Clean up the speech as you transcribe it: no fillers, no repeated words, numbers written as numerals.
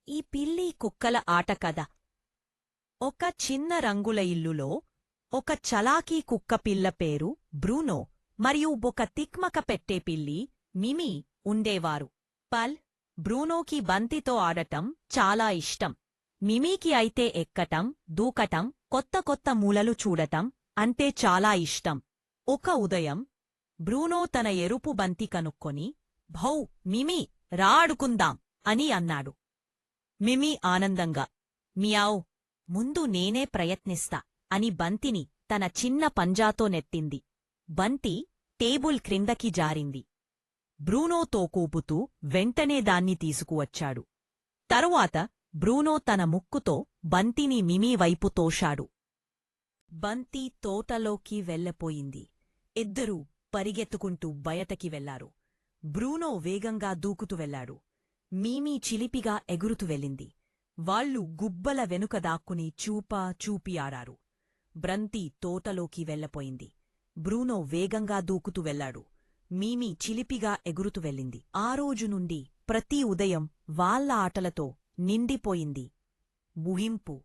ఈ పిల్లి కుక్కల ఆట కథ. ఒక చిన్న రంగుల ఇల్లులో ఒక చలాకీ కుక్కపిల్ల పేరు బ్రూనో మరియు ఒక తిక్మక పెట్టే పిల్లి మిమీ ఉండేవారు. బ్రూనోకి బంతితో ఆడటం చాలా ఇష్టం. మిమీకి అయితే ఎక్కటం, దూకటం, కొత్త కొత్త మూలలు చూడటం అంటే చాలా ఇష్టం. ఒక ఉదయం బ్రూనో తన ఎరుపు బంతి కనుక్కొని, భౌ మిమీ, రా ఆడుకుందాం అని అన్నాడు. మిమీ ఆనందంగా, మియావ్, ముందు నేనే ప్రయత్నిస్తా అని బంతిని తన చిన్న పంజాతో నెట్టింది. బంతి టేబుల్ క్రిందకి జారింది. బ్రూనో తోకూపుతూ వెంటనే దాన్ని తీసుకువచ్చాడు. తరువాత బ్రూనో తన ముక్కుతో బంతిని మిమీ వైపు తోశాడు. బంతి తోటలోకి వెళ్ళపోయింది. ఇద్దరూ పరిగెత్తుకుంటూ బయటకి వెళ్లారు. బ్రూనో వేగంగా దూకుతూ వెళ్లాడు. మిమీ చిలిపిగా ఎగురుతూ వెళ్ళింది. వాళ్లు గుబ్బల వెనుక దాక్కుని చూపి ఆడారు. బంతి తోటలోకి వెళ్ళపోయింది. బ్రూనో వేగంగా దూకుతూ వెళ్లాడు. మిమీ చిలిపిగా ఎగురుతూ వెళ్ళింది. ఆ రోజు నుండి ప్రతి ఉదయం వాళ్ళ ఆటలతో నిండిపోయింది. ముగింపు.